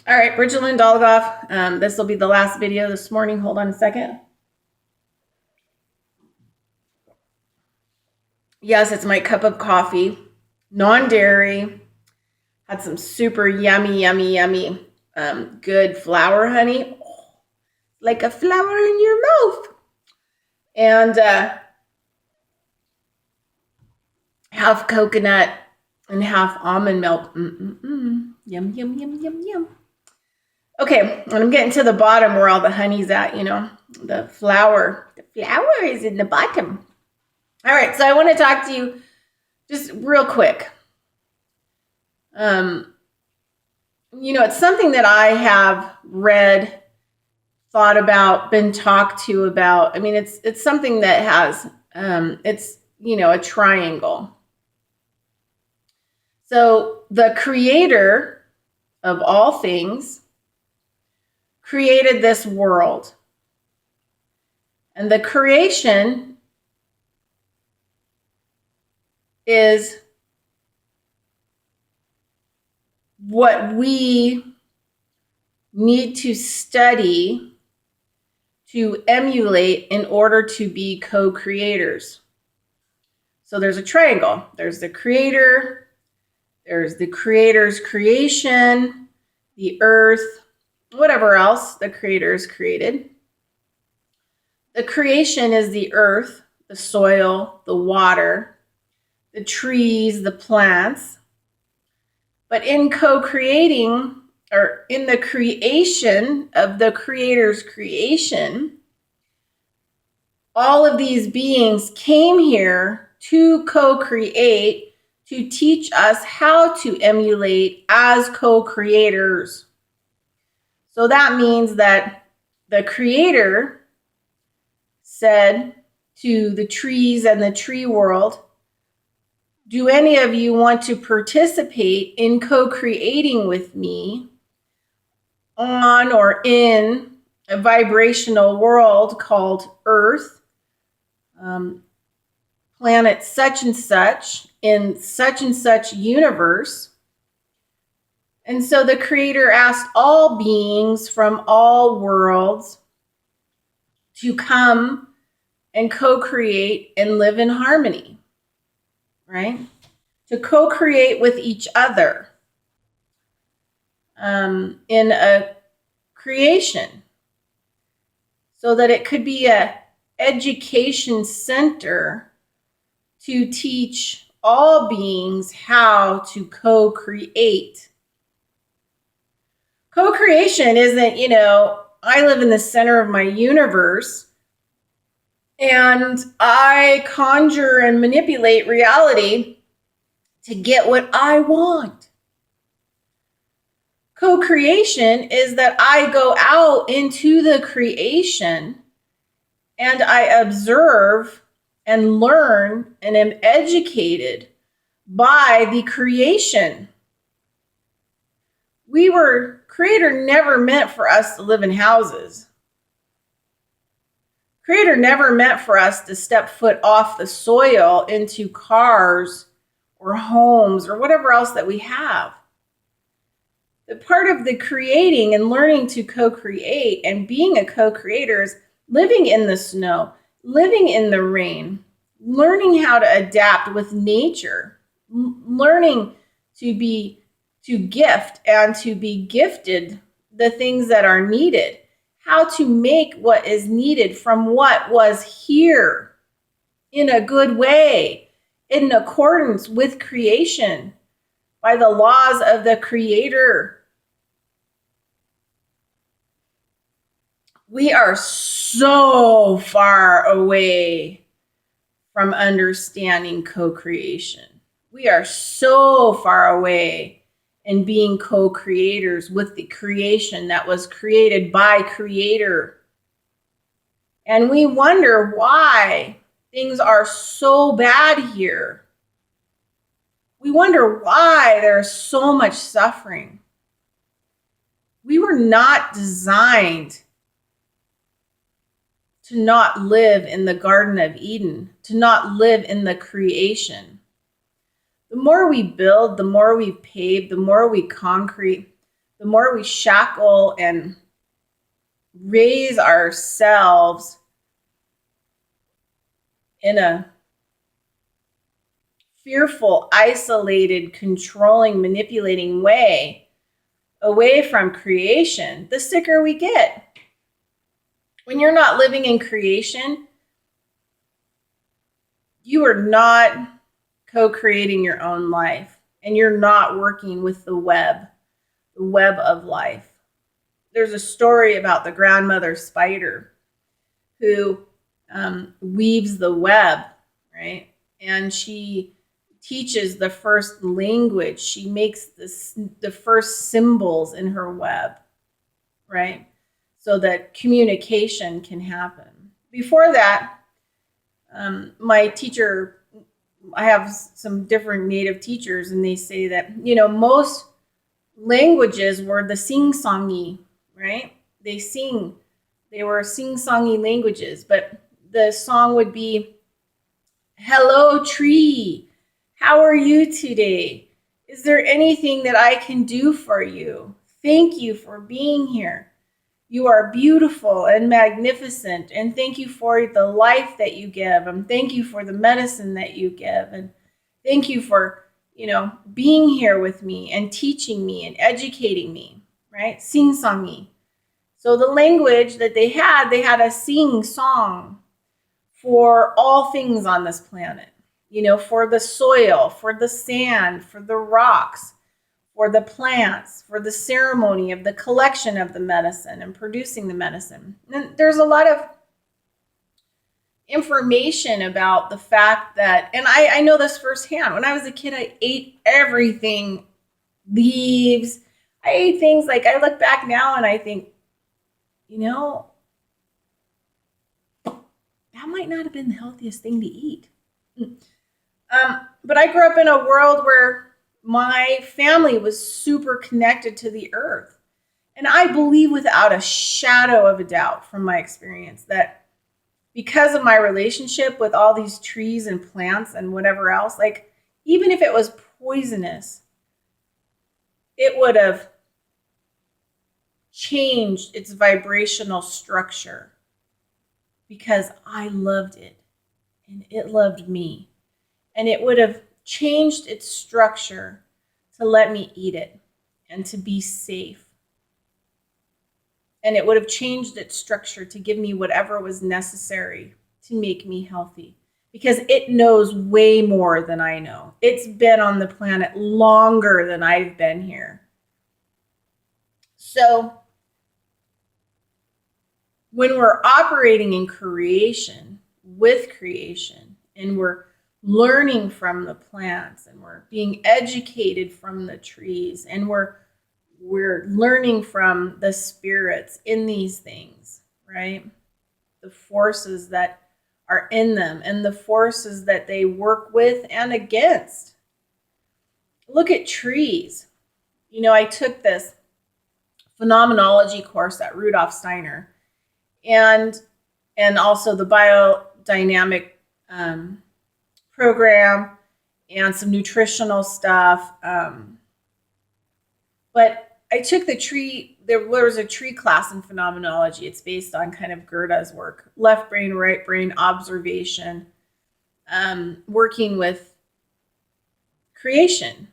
All right, Bridget Dolgoff. This will be the last video this morning. Hold on a second. Yes, it's my cup of coffee, non-dairy. Had some super yummy, good flour honey, like a flower in your mouth. And half coconut and half almond milk. Yum. Okay, and I'm getting to the bottom where all the honey's at, the flour. The flour is in the bottom. All right, so I want to talk to you just real quick. It's something that I have read, thought about, been talked to about. I mean, it's something that has, it's, a triangle. So the creator of all things created this world. And the creation is what we need to study to emulate in order to be co-creators. So there's a triangle. There's the creator, there's the creator's creation, the earth, whatever else the creator has created. The creation is the earth, the soil, the water, the trees, the plants. But in co-creating, or in the creation of the creator's creation, all of these beings came here to co-create, to teach us how to emulate as co-creators. So that means that the creator said to the trees and the tree world, do any of you want to participate in co-creating with me on or in a vibrational world called Earth, planet such and such, in such and such universe? And so the creator asked all beings from all worlds to come and co-create and live in harmony, right? To co-create with each other in a creation, so that it could be an education center to teach all beings how to co-create. Co-creation isn't, I live in the center of my universe and I conjure and manipulate reality to get what I want. Co-creation is that I go out into the creation and I observe and learn and am educated by the creation. Creator never meant for us to live in houses. Creator never meant for us to step foot off the soil into cars or homes or whatever else that we have. The part of the creating and learning to co-create and being a co-creator is living in the snow, living in the rain, learning how to adapt with nature, learning to gift and to be gifted the things that are needed, how to make what is needed from what was here in a good way, in accordance with creation, by the laws of the creator. We are so far away from understanding co-creation. We are so far away in being co-creators with the creation that was created by creator. And we wonder why things are so bad here. We wonder why there's so much suffering. We were not designed to not live in the Garden of Eden, to not live in the creation. The more we build, the more we pave, the more we concrete, the more we shackle and raise ourselves in a fearful, isolated, controlling, manipulating way away from creation, the sicker we get. When you're not living in creation, you are not co-creating your own life, and you're not working with the web of life. There's a story about the grandmother spider who weaves the web, right? And she teaches the first language. She makes the first symbols in her web, right? So that communication can happen. Before that, my teacher, I have some different native teachers, and they say that, most languages were the sing-songy, right? They were sing-songy languages, but the song would be, "Hello, tree. How are you today? Is there anything that I can do for you? Thank you for being here. You are beautiful and magnificent, and thank you for the life that you give, and thank you for the medicine that you give, and thank you for, being here with me and teaching me and educating me," right? Sing-songy. So the language that they had a sing song for all things on this planet, for the soil, for the sand, for the rocks, for the plants, for the ceremony of the collection of the medicine and producing the medicine. And there's a lot of information about the fact that, and I know this firsthand, when I was a kid, I ate everything, leaves. I ate things like, I look back now and I think, that might not have been the healthiest thing to eat. But I grew up in a world where my family was super connected to the earth. And I believe without a shadow of a doubt from my experience that because of my relationship with all these trees and plants and whatever else, like even if it was poisonous, it would have changed its vibrational structure because I loved it and it loved me. And it would have changed its structure to let me eat it and to be safe. And it would have changed its structure to give me whatever was necessary to make me healthy. Because it knows way more than I know. It's been on the planet longer than I've been here. So when we're operating in creation, with creation, and we're learning from the plants, and we're being educated from the trees, and we're learning from the spirits in these things, right? The forces that are in them and the forces that they work with and against. Look at trees. I took this phenomenology course at Rudolf Steiner and also the biodynamic program and some nutritional stuff. But I took there was a tree class in phenomenology. It's based on kind of Goethe's work, left brain, right brain, observation, working with creation.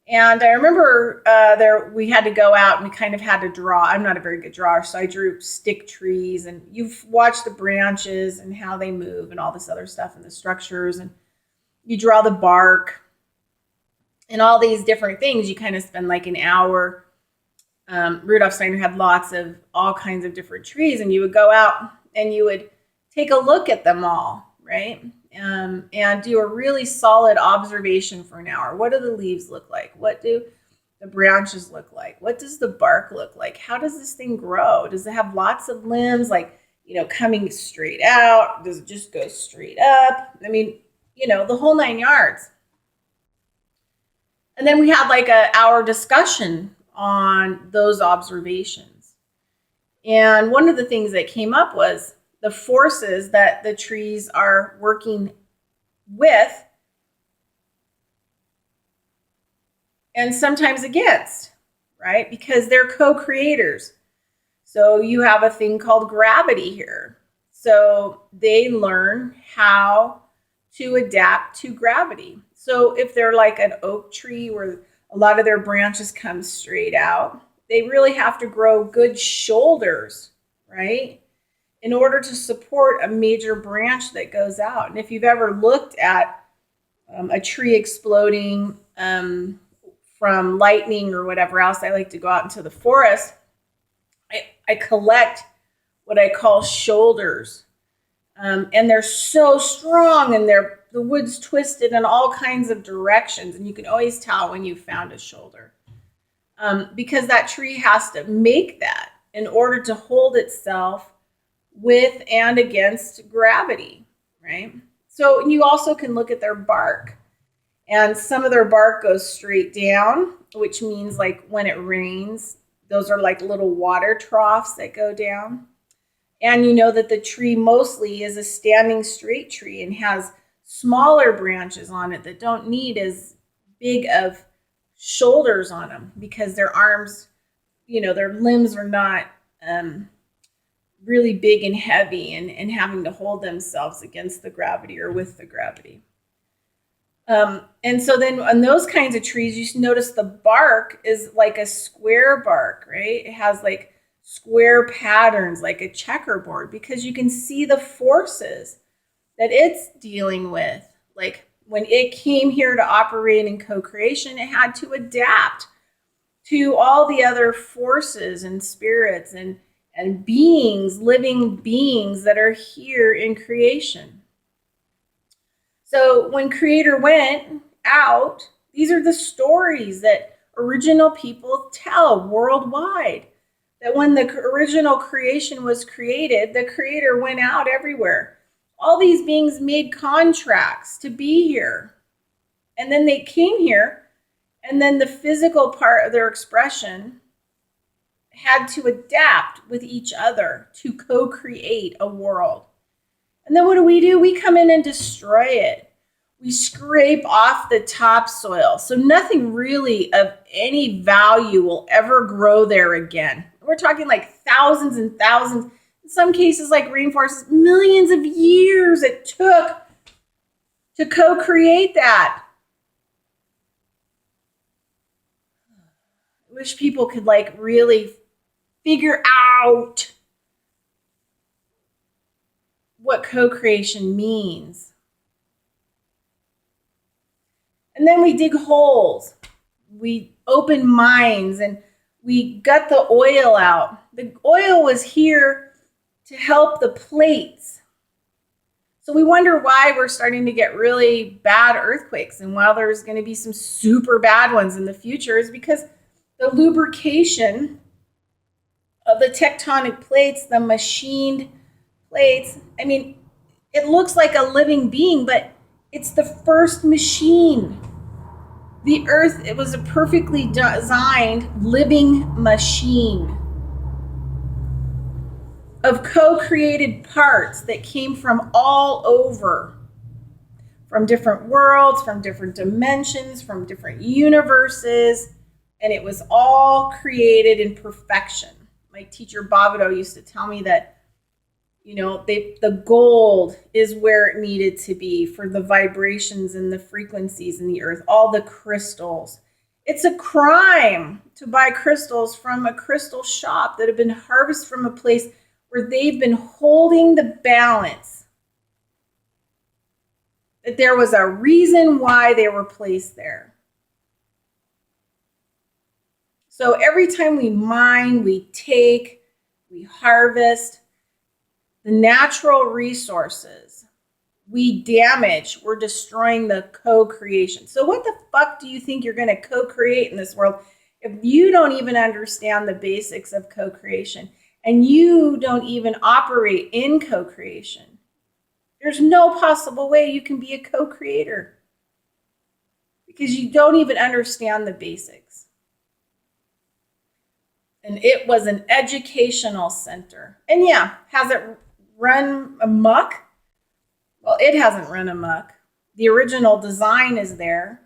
And I remember we had to go out and we kind of had to draw. I'm not a very good drawer, so I drew stick trees, and you've watched the branches and how they move and all this other stuff and the structures, and you draw the bark and all these different things. You kind of spend like an hour. Rudolf Steiner had lots of all kinds of different trees, and you would go out and you would take a look at them all, right? And do a really solid observation for an hour. What do the leaves look like? What do the branches look like? What does the bark look like? How does this thing grow? Does it have lots of limbs, like, coming straight out? Does it just go straight up? I mean, the whole 9 yards. And then we had like an hour discussion on those observations. And one of the things that came up was the forces that the trees are working with and sometimes against. right? Because they're co-creators. So you have a thing called gravity here. So they learn how to adapt to gravity. So if they're like an oak tree where a lot of their branches come straight out, they really have to grow good shoulders, right? In order to support a major branch that goes out. And if you've ever looked at a tree exploding from lightning or whatever else, I like to go out into the forest. I collect what I call shoulders. And they're so strong, and the wood's twisted in all kinds of directions. And you can always tell when you found a shoulder. Because that tree has to make that in order to hold itself with and against gravity, right? So you also can look at their bark. And some of their bark goes straight down, which means like when it rains, those are like little water troughs that go down. And you know that the tree mostly is a standing straight tree and has smaller branches on it that don't need as big of shoulders on them because their arms, their limbs are not really big and heavy and having to hold themselves against the gravity or with the gravity. And so then on those kinds of trees, you notice the bark is like a square bark, right? It has like square patterns, like a checkerboard, because you can see the forces that it's dealing with. Like when it came here to operate in co-creation, it had to adapt to all the other forces and spirits and beings, living beings that are here in creation. So when Creator went out, these are the stories that original people tell worldwide. That when the original creation was created, the Creator went out everywhere. All these beings made contracts to be here. And then they came here, and then the physical part of their expression had to adapt with each other to co-create a world. And then what do? We come in and destroy it. We scrape off the topsoil. So nothing really of any value will ever grow there again. We're talking like thousands and thousands, in some cases like rainforests, millions of years it took to co-create that. I wish people could like really figure out what co-creation means. And then we dig holes. We open mines and we gut the oil out. The oil was here to help the plates. So we wonder why we're starting to get really bad earthquakes. And while there's going to be some super bad ones in the future, is because the lubrication of the tectonic plates, the machined plates, I mean, it looks like a living being, but it's the first machine. The earth, it was a perfectly designed living machine of co-created parts that came from all over, from different worlds, from different dimensions, from different universes, and it was all created in perfection. My teacher Bavado used to tell me that the gold is where it needed to be for the vibrations and the frequencies in the earth, all the crystals. It's a crime to buy crystals from a crystal shop that have been harvested from a place where they've been holding the balance. That there was a reason why they were placed there. So every time we mine, we take, we harvest, the natural resources, we damage, we're destroying the co-creation. So what the fuck do you think you're going to co-create in this world if you don't even understand the basics of co-creation and you don't even operate in co-creation? There's no possible way you can be a co-creator because you don't even understand the basics. And it was an educational center. And yeah, has it run amok? Well, it hasn't run amok. The original design is there,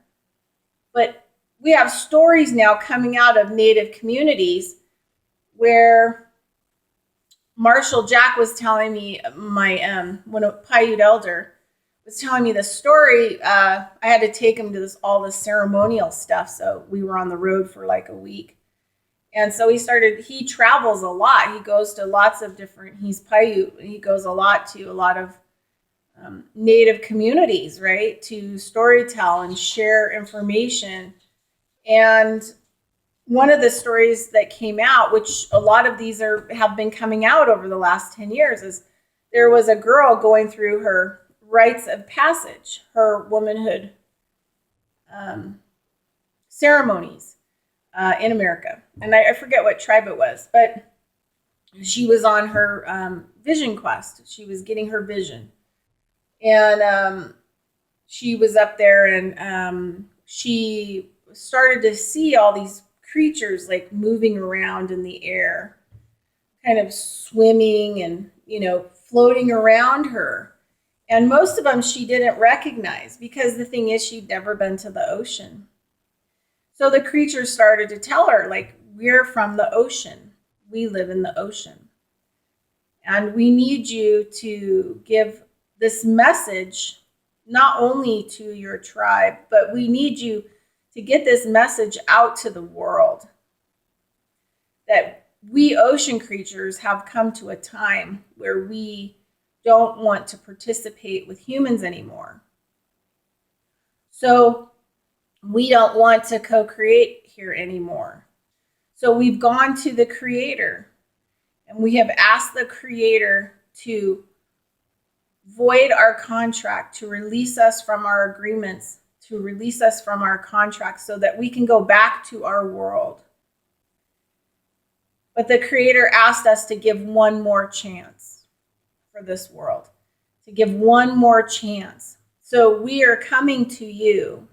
but we have stories now coming out of Native communities where Marshall Jack was telling me, when a Paiute elder was telling me the story. I had to take him to all this ceremonial stuff, so we were on the road for like a week. And so he travels a lot. He goes to lots of he's Paiute. He goes a lot of Native communities, right, to storytell and share information. And one of the stories that came out, which a lot of these have been coming out over the last 10 years, is there was a girl going through her rites of passage, her womanhood ceremonies in America. And I forget what tribe it was, but she was on her vision quest. She was getting her vision. And she was up there, and she started to see all these creatures like moving around in the air, kind of swimming and, floating around her. And most of them she didn't recognize, because the thing is, she'd never been to the ocean. So the creatures started to tell her, like, we're from the ocean. We live in the ocean. And we need you to give this message not only to your tribe, but we need you to get this message out to the world, that we ocean creatures have come to a time where we don't want to participate with humans anymore. So we don't want to co-create here anymore. So we've gone to the Creator, and we have asked the Creator to void our contract, to release us from our agreements, to release us from our contracts, so that we can go back to our world. But the Creator asked us to give one more chance for this world, to give one more chance. So we are coming to you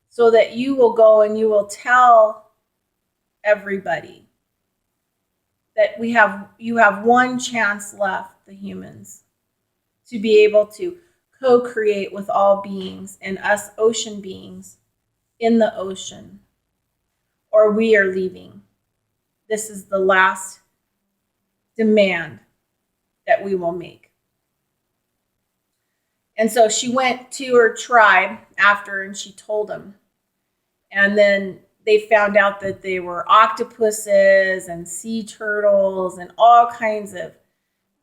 so that you will go and you will tell everybody that you have one chance left, the humans, to be able to co-create with all beings, and us ocean beings in the ocean, or we are leaving. This is the last demand that we will make. And so she went to her tribe after, and she told them. And then they found out that they were octopuses and sea turtles and all kinds of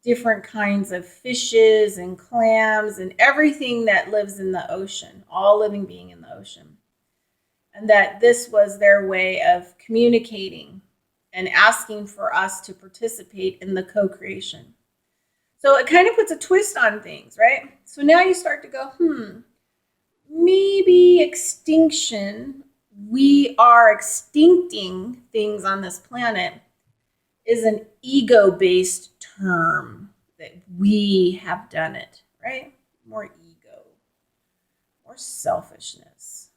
different kinds of fishes and clams and everything that lives in the ocean, all living being in the ocean. And that this was their way of communicating and asking for us to participate in the co-creation. So it kind of puts a twist on things, right? So now you start to go, maybe extinction, we are extincting things on this planet, is an ego-based term, that we have done it, right? More ego, more selfishness.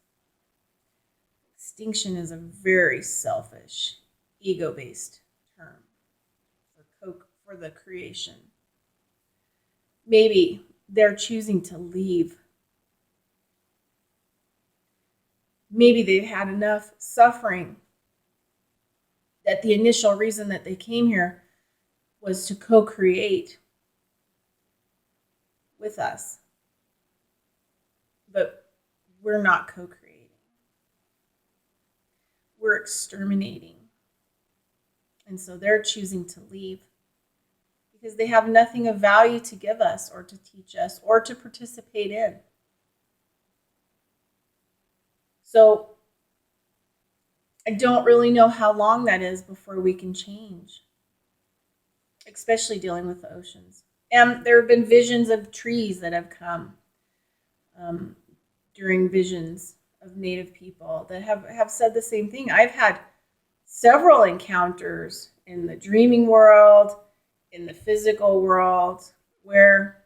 Extinction is a very selfish, ego-based term for the creation. Maybe they're choosing to leave. Maybe they've had enough suffering, that the initial reason that they came here was to co-create with us. But we're not co-creating. We're exterminating. And so they're choosing to leave, because they have nothing of value to give us, or to teach us, or to participate in. So I don't really know how long that is before we can change, especially dealing with the oceans. And there have been visions of trees that have come during visions of Native people that have said the same thing. I've had several encounters in the dreaming world, in the physical world, where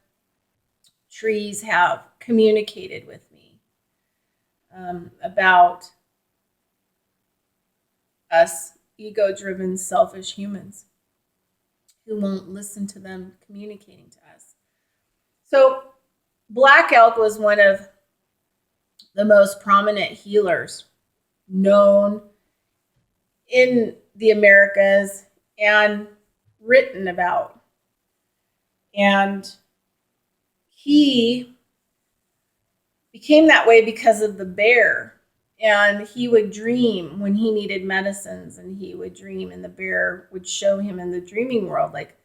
trees have communicated with me about us ego-driven, selfish humans who won't listen to them communicating to us. So black elk was one of the most prominent healers known in the Americas and written about. And he became that way because of the bear. And he would dream when he needed medicines, and he would dream, and the bear would show him in the dreaming world, like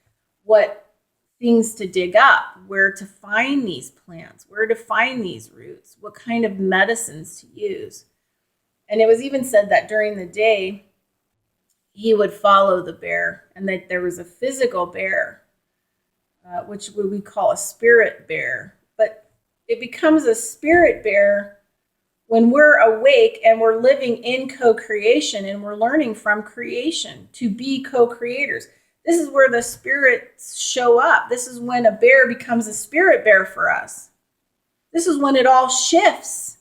what things to dig up, where to find these plants, where to find these roots, what kind of medicines to use. And it was even said that during the day, he would follow the bear, and that there was a physical bear, which we call a spirit bear. But it becomes a spirit bear when we're awake and we're living in co-creation and we're learning from creation to be co-creators. This is where the spirits show up. This is when a bear becomes a spirit bear for us. This is when it all shifts.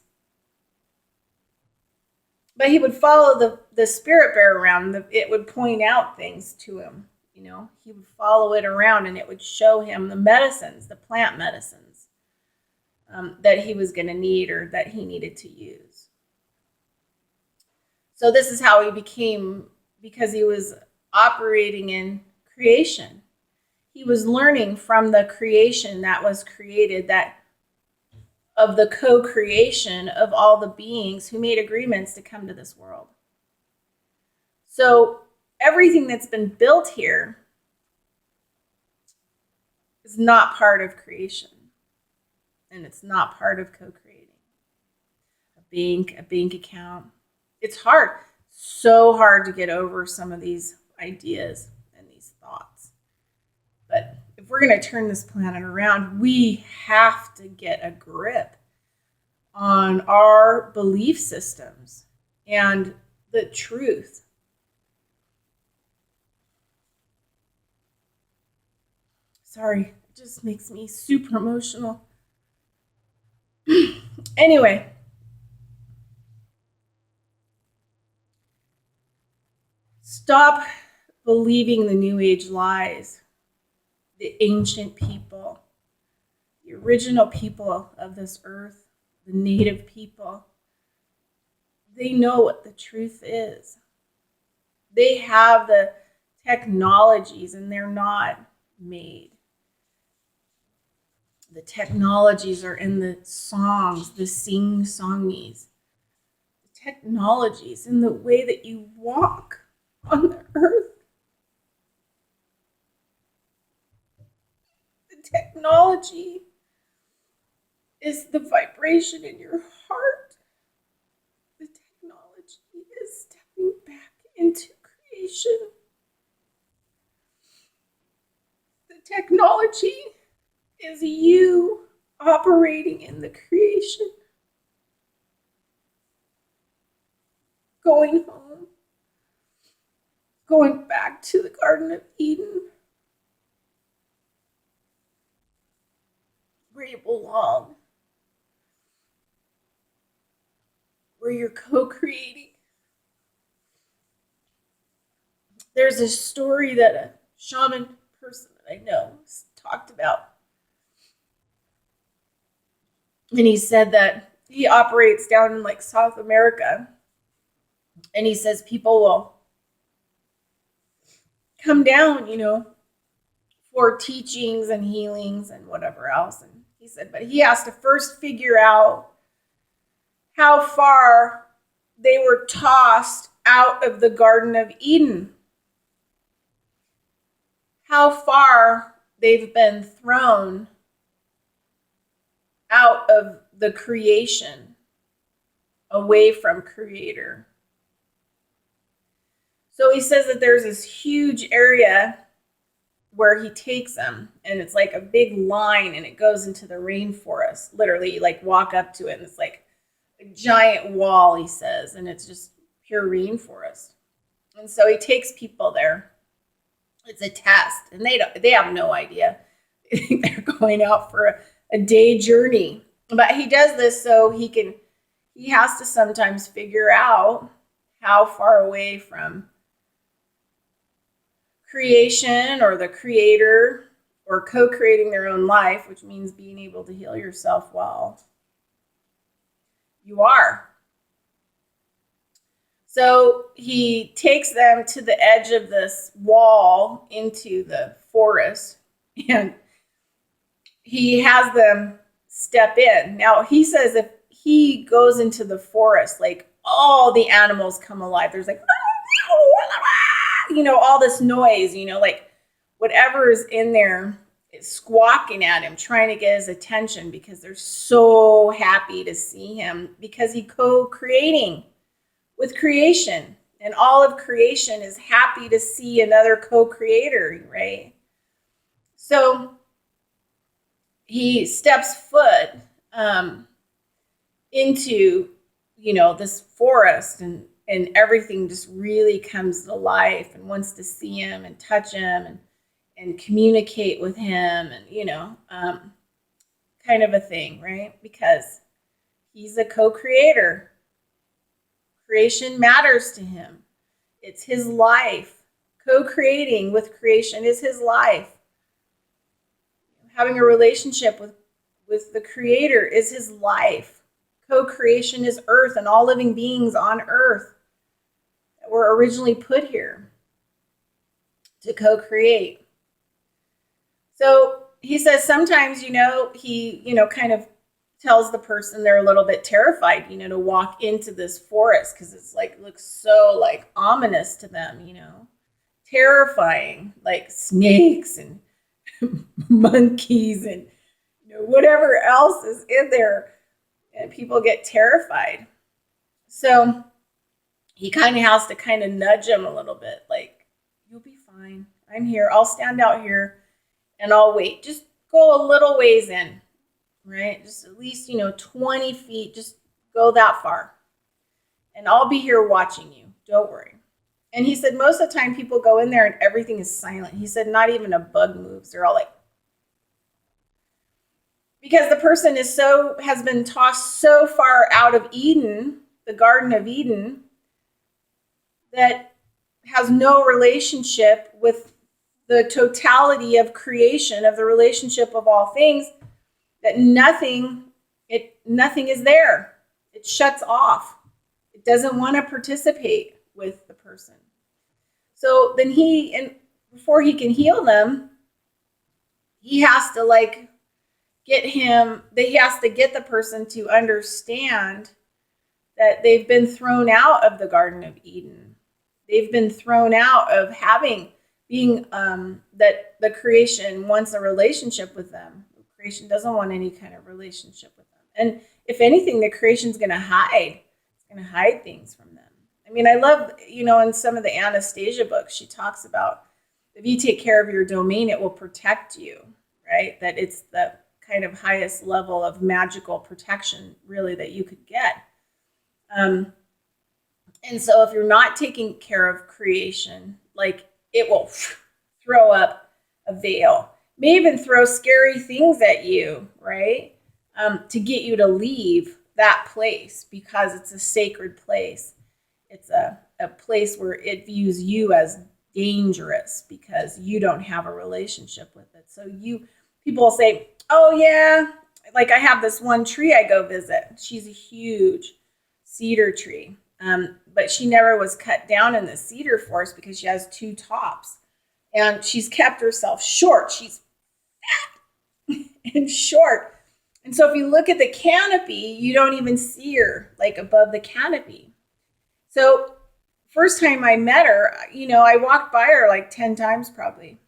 But he would follow the spirit bear around. It would point out things to him. He would follow it around, and it would show him the medicines, the plant medicines that he was going to need, or that he needed to use. So this is how he became, because he was operating in creation. He was learning from the creation that was created, that of the co-creation of all the beings who made agreements to come to this world. So everything that's been built here is not part of creation. And it's not part of co-creating. A bank account. It's hard, so hard to get over some of these ideas and these thoughts. But if we're going to turn this planet around, we have to get a grip on our belief systems and the truth. Sorry, it just makes me super emotional. Anyway, stop believing the New Age lies. The ancient people, the original people of this earth, the native people, they know what the truth is. They have the technologies, and they're not made. The technologies are in the songs, the sing-songies. The technologies in the way that you walk on the earth. The technology is the vibration in your heart. The technology is stepping back into creation. The technology is you operating in the creation. Going home. Going back to the Garden of Eden. Where you belong. Where you're co-creating. There's a story that a shaman person that I know talked about. And he said that he operates down in like South America. And he says people will come down, for teachings and healings and whatever else. And he said, but he has to first figure out how far they were tossed out of the Garden of Eden. How far they've been thrown out of the creation, away from Creator. So he says that there's this huge area where he takes them, and it's like a big line, and it goes into the rainforest. Literally, you like walk up to it, and it's like a giant wall, he says, and it's just pure rainforest. And so he takes people there. It's a test, and they have no idea. They're going out for a day journey. But he does this so he has to sometimes figure out how far away from creation or the creator or co-creating their own life, which means being able to heal yourself well, You are. So he takes them to the edge of this wall into the forest, and he has them step in. Now, he says if he goes into the forest, like all the animals come alive. There's like, all this noise, like whatever is in there is squawking at him, trying to get his attention because they're so happy to see him because he's co-creating with creation. And all of creation is happy to see another co-creator, right? So he steps foot into, this forest, and everything just really comes to life and wants to see him and touch him and communicate with him and, kind of a thing, right? Because he's a co-creator. Creation matters to him. It's his life. Co-creating with creation is his life. Having a relationship with the creator is his life. Co-creation is earth and all living beings on earth that were originally put here to co-create. So he says sometimes, he, kind of tells the person they're a little bit terrified, to walk into this forest because it's like looks so like ominous to them, terrifying, like snakes and monkeys and whatever else is in there, and people get terrified. So he kind of has to kind of nudge them a little bit, like, you'll be fine. I'm here. I'll stand out here and I'll wait. Just go a little ways in. Right? Just at least, 20 feet, just go that far. And I'll be here watching you. Don't worry. And he said most of the time people go in there and everything is silent. He said not even a bug moves. They're all like, because the person has been tossed so far out of Eden, the Garden of Eden, that has no relationship with the totality of creation, of the relationship of all things, that nothing is there. It shuts off. It doesn't want to participate with the person. So then before he can heal them, he has to get the person to understand that they've been thrown out of the Garden of Eden. They've been thrown out of being that the creation wants a relationship with them. Creation doesn't want any kind of relationship with them. And if anything, the creation's going to hide. It's going to hide things from them. I mean, I love, in some of the Anastasia books, she talks about if you take care of your domain, it will protect you, right? That it's the kind of highest level of magical protection, really, that you could get. And so if you're not taking care of creation, like it will throw up a veil. May even throw scary things at you, right? To get you to leave that place because it's a sacred place. It's a place where it views you as dangerous because you don't have a relationship with it. So people will say, oh yeah, like I have this one tree I go visit. She's a huge cedar tree. But she never was cut down in the cedar forest because she has two tops. And she's kept herself short. She's fat and short. And so if you look at the canopy, you don't even see her like above the canopy. So first time I met her, I walked by her like 10 times probably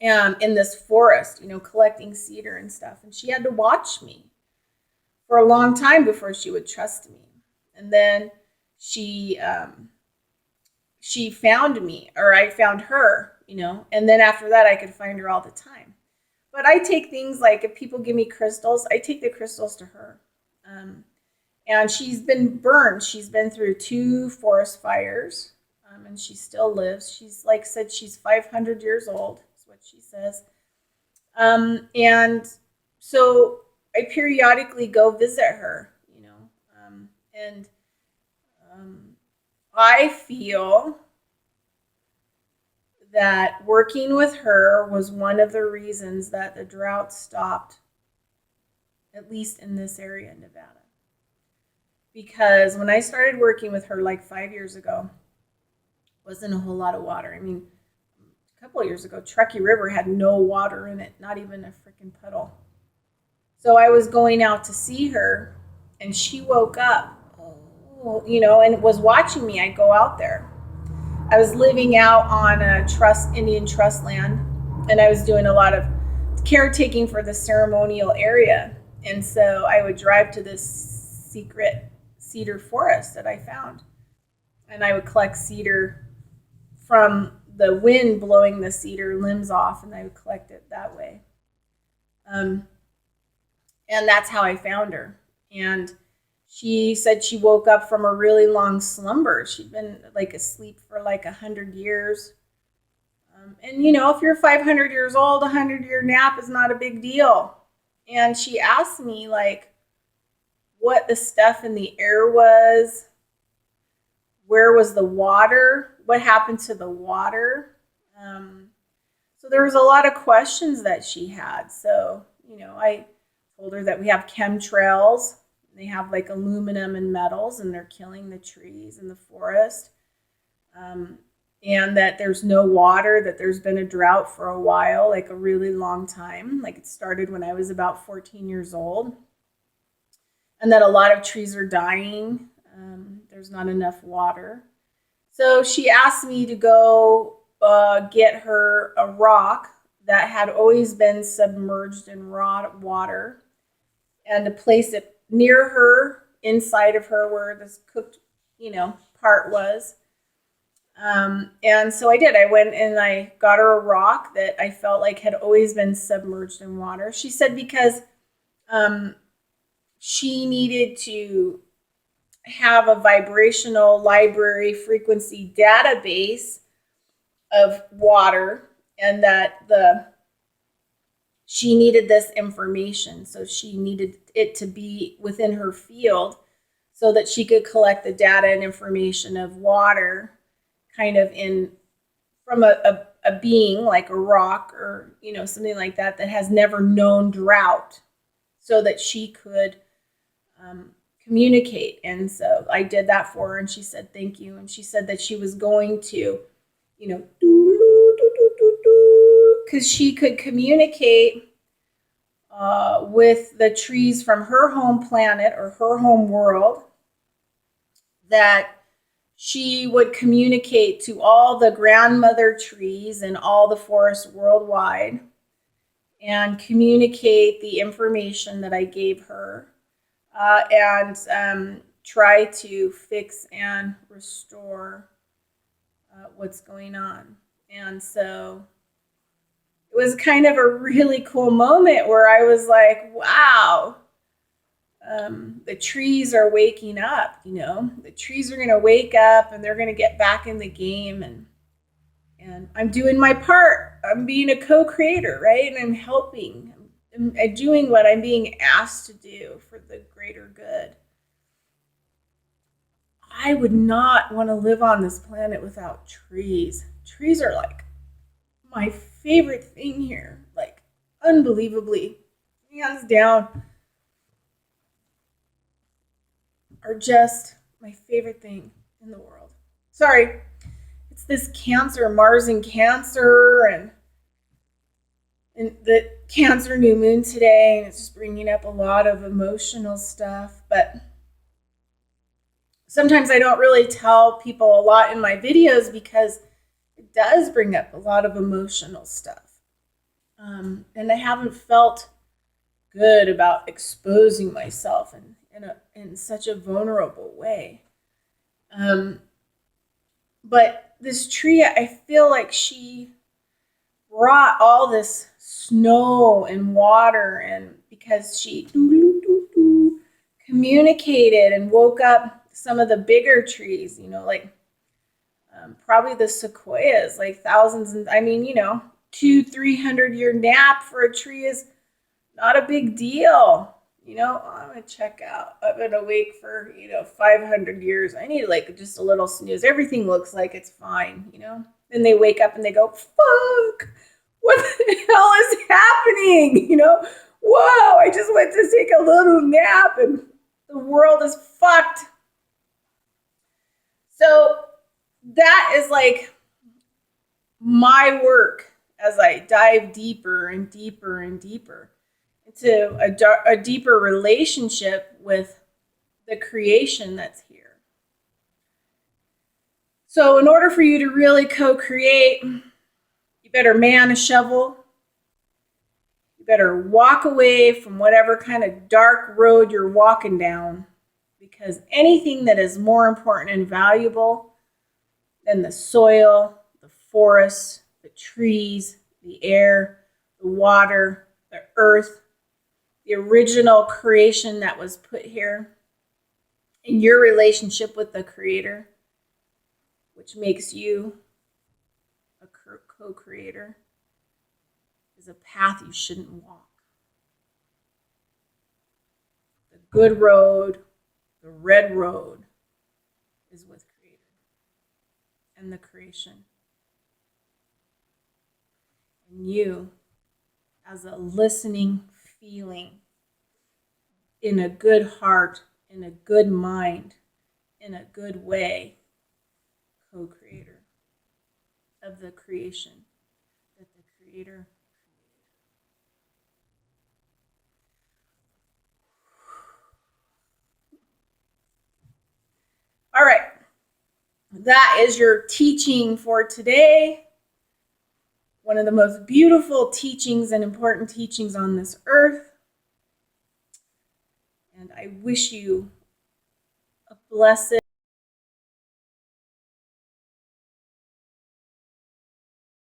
in this forest, collecting cedar and stuff. And she had to watch me for a long time before she would trust me. And then she found me, or I found her, and then after that I could find her all the time. But I take things like if people give me crystals, I take the crystals to her. And she's been burned. She's been through 2 forest fires, and she still lives. She's said she's 500 years old, is what she says. And so I periodically go visit her, and I feel that working with her was one of the reasons that the drought stopped, at least in this area in Nevada. because when I started working with her like 5 years ago, wasn't a whole lot of water. I mean, a couple of years ago, Truckee River had no water in it, not even a freaking puddle. So I was going out to see her, and she woke up, and was watching me. I'd go out there. I was living out on a Indian trust land, and I was doing a lot of caretaking for the ceremonial area. And so I would drive to this secret cedar forest that I found, and I would collect cedar from the wind blowing the cedar limbs off, and I would collect it that way. And that's how I found her. And she said she woke up from a really long slumber. She'd been like asleep for like 100 years. And if you're 500 years old, 100-year nap is not a big deal. And she asked me like what the stuff in the air was, where was the water, what happened to the water. So there was a lot of questions that she had. So, I told her that we have chemtrails. They have like aluminum and metals, and they're killing the trees in the forest. And that there's no water, that there's been a drought for a while, like a really long time. Like it started when I was about 14 years old. And that a lot of trees are dying. There's not enough water. So she asked me to go get her a rock that had always been submerged in raw water, and to place it near her, inside of her, where this cooked, part was. And so I did. I went and I got her a rock that I felt like had always been submerged in water. She said because she needed to have a vibrational library frequency database of water, and that she needed this information. So she needed it to be within her field so that she could collect the data and information of water kind of from a being like a rock or, something like that has never known drought, so that she could communicate. And so I did that for her, and she said, thank you. And she said that she was going to, because she could communicate with the trees from her home planet or her home world, that she would communicate to all the grandmother trees and all the forests worldwide and communicate the information that I gave her, and try to fix and restore what's going on. And so it was kind of a really cool moment where I was like, wow, the trees are waking up, the trees are going to wake up, and they're going to get back in the game. And I'm doing my part. I'm being a co-creator, right? And I'm helping. I'm doing what I'm being asked to do for the greater good. I would not want to live on this planet without trees. Trees are like my favorite thing here, like unbelievably, hands down, are just my favorite thing in the world. Sorry, it's this Cancer, Mars in Cancer, and the Cancer new moon today, and it's just bringing up a lot of emotional stuff. But sometimes I don't really tell people a lot in my videos because it does bring up a lot of emotional stuff. And I haven't felt good about exposing myself in such a vulnerable way. But this tree, I feel like she brought all this snow and water, and because she communicated and woke up some of the bigger trees, like probably the sequoias, like thousands, and 200-300 year nap for a tree is not a big deal. I'm gonna check out. I've been awake for 500 years. I need like just a little snooze. Everything looks like it's fine. Then they wake up and they go, fuck, what the hell is happening? Whoa, I just went to take a little nap, and The world is fucked. So that is like my work as I dive deeper and deeper and deeper into a deeper relationship with the creation that's here. So in order for you to really co-create, you better man a shovel. You better walk away from whatever kind of dark road you're walking down, because anything that is more important and valuable than the soil, the forests, the trees, the air, the water, the earth, the original creation that was put here, in your relationship with the Creator, which makes you a co-creator, is a path you shouldn't walk. The good road, the red road, is with Creator and the creation. And you, as a listening, feeling, in a good heart, in a good mind, in a good way, co-creator of the creation that the Creator created. All right, that is your teaching for today. One of the most beautiful teachings and important teachings on this earth. And I wish you a blessed